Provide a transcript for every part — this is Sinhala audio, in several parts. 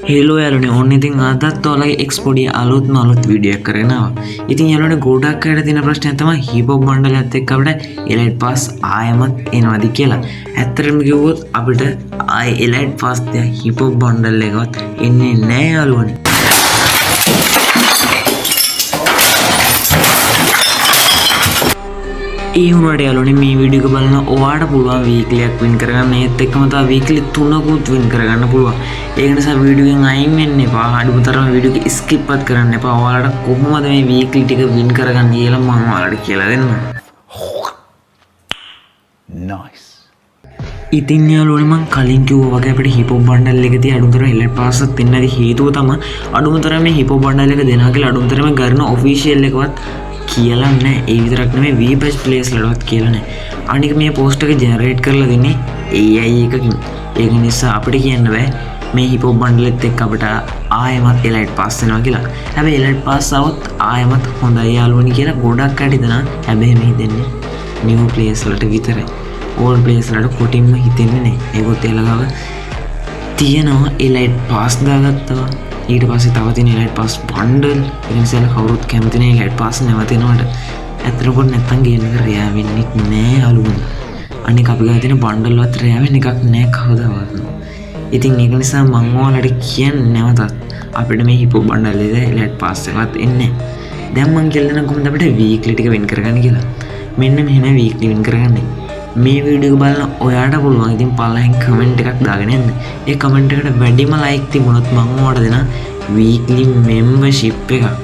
හෙලෝ යාළුවනේ ඔන්න ඉතින් අදත් ඔයාලගේ එක්ස් පොඩි අලුත්ම වීඩියෝ එකක් කරගෙන ආවා. ඉතින් යාළුවනේ ගොඩක් අයට තියෙන ප්‍රශ්නය තමයි හිපොප් බණ්ඩලයත් එක්ක අපිට එලයිට් පාස් ආයෙමත් එනවාද කියලා. ඇත්තටම කිව්වොත් අපිට ආයෙ එලයිට් පාස් තියා හිපොප් බණ්ඩල් එකවත් එන්නේ නැහැ යාළුවනේ. ඒ වුණාට යාළුවනේ මේ වීඩියෝ එක බලන ඔයාට පුළුවන් වීක්ලි එකක් වින් කරගන්න. ඒත් එක්කම තව වීක්ලි 3කුත් වින් කරගන්න පුළුවන්. ඒක නිසා වීඩියෝ එකෙන් අයින් වෙන්න එපා. අඩුම තරම වීඩියෝ එක ස්කිප්වත් කරන්න එපා. ඔයාලට කොහොමද මේ වීක්ලි ටික වින් කරගන්න කියලා මම ඔයාලට කියලා දෙන්නම්. Nice. ඉතින් යාළුවනේ මම කලින් කිව්වා වගේ අපිට හිපොප් බණ්ඩල් එකේ තියෙන අඩුම තරම එලයිට් පාස් එකක් දෙන්නදී හේතුව තමයි අඩුම තරම මේ හිපොප් බණ්ඩල් එක දෙනවා කියලා අඩුම තරම ගන්න ඔෆිෂියල් එකවත් කියලා නැහැ. ඒ විතරක් නෙමෙයි වීපෙජ් ප්ලේස් වලවත් කියලා නැහැ. අනික මේ පෝස්ට් එක ජෙනරේට් කරලා දෙන්නේ AI එකකින්. ඒක නිසා අපිට කියන්න බෑ මේ හිපොප් බණ්ඩලෙත් එක්ක අපිට ආයෙමත් එලයිට් පාස් වෙනවා කියලා. හැබැයි එලයිට් පාස් આવොත් ආයෙමත් හොඳයි යාළුවනි කියලා ගොඩක් අය හිතනවා. හැබැයි මේ දෙන්නේ නිව් ප්ලේස් වලට විතරයි. ඕල්ඩ් ප්ලේස් වලට කොටින්ම හිතෙන්නේ නැහැ. ඒකත් එලගාව තියෙනවා එලයිට් පාස් දාගත්තා. ඊට පස්සේ තව තියෙන එලයිට් පාස් බණ්ඩල්. ඒ නිසා කවුරුත් කැමති නැහැ එලයිට් පාස් නැවතිනවට. ඇත්තටම කොට නැත්තම් ගේම් එක රෙයා වෙන්නේ නැහැ යාළුවනි. අනික අපි ගාව තියෙන බණ්ඩල් වත් රෙයා වෙන එකක් නැහැ කවදාවත්. ඉතින් ඒක නිසා මම ඔයාලට කියන්නේ නැවතත් අපිට මේ හිපොප් බණ්ඩල් එකේ එලයිට් පාස් එකවත් එන්නේ නැහැ. දැන් මම කියලා දෙනවා කොහොමද අපිට වීක්ලි ටික වින් කරගන්න කියලා. මෙන්න මෙහෙම වීක්ලි වින් කරගන්නේ. මේ වීඩියෝ එක බලන ඔයාට පුළුවන් ඉතින් පල්ලෙන් කමෙන්ට් එකක් දාගෙන යන්න. ඒ කමෙන්ට් එකට වැඩිම ලයික් තිබුණොත් මම ඔයාලට දෙන වීක්ලි මෙම්බර්ෂිප් එකක්.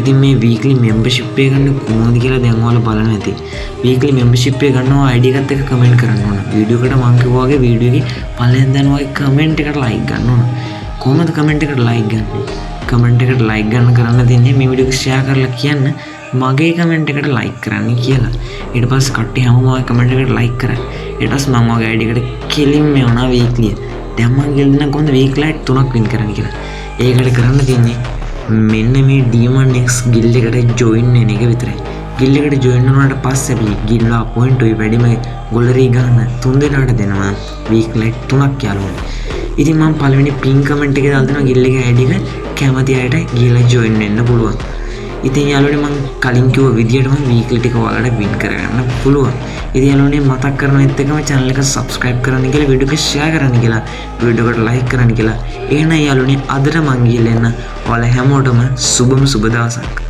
ඉතින් මේ වීක්ලි මෙම්බර්ෂිප් එක ගන්න කොහොමද කියලා දැන් ඔයාලා බලන්න ඇති. වීක්ලි මෙම්බර්ෂිප් එක ගන්නවා ID එකත් එක්ක කමෙන්ට් කරන්න ඕන. වීඩියෝ එකට මම කිව්වා වගේ වීඩියෝ එකේ පල්ලෙන් දැන් ඔය කමෙන්ට් එකට ලයික් ගන්න ඕන. කොහොමද කමෙන්ට් එකට ලයික් ගන්න? කමෙන්ට් එකට ලයික් ගන්න කරන්න තියෙන්නේ මේ වීඩියෝ එක ෂෙයා කරලා කියන්න මගේ කමෙන්ට් එකට ලයික් කරන්න කියලා. ඊට පස්සේ කට්ටිය හැමෝම ඔය කමෙන්ට් එකට ලයික් කරා. ඊට පස්සේ මම ඔයගේ ID එකට කෙලින්ම යනවා වීක්ලි. දැන් මම කියලා දෙන්න කොහොමද වීක්ලි 3ක් වින් කරන්න කියලා. ඒකට කරන්න තියෙන්නේ මෙන්න මේ Demon X ගිල්ඩ් එකට ජොයින් වෙන එක විතරයි. ගිල්ඩ් එකට ජොයින් වුණාට පස්සේ අපි ගිල්ඩ් ලා පොයින්ට් උයි වැඩිම ගොල්ලරි ගන්න 3 දෙනාට දෙනවා වීක්ලි 3ක් යාළුවනේ. ඉතින් මම පළවෙනි පින් කමෙන්ට් එකේ දාලා දෙනවා ගිල්ඩ් එකේ ID එක කැමති අයට ගිහලා ජොයින් වෙන්න පුළුවන්. ඉතින් යාළුවනේ මම කලින් කිව්ව විදියටම වීක්ලි ටික ඔයාලට වින් කරගන්න පුළුවන්. ඉතින් යාළුවනේ මතක් කරනවත් එක්කම channel එක subscribe කරන්න කියලා වීඩියෝ එක share කරන්න කියලා වීඩියෝ එකට like කරන්න කියලා. එහෙනම් යාළුවනේ අදට මං ගිහලා එන්න ඔයාලා හැමෝටම සුබම සුබ දවසක්.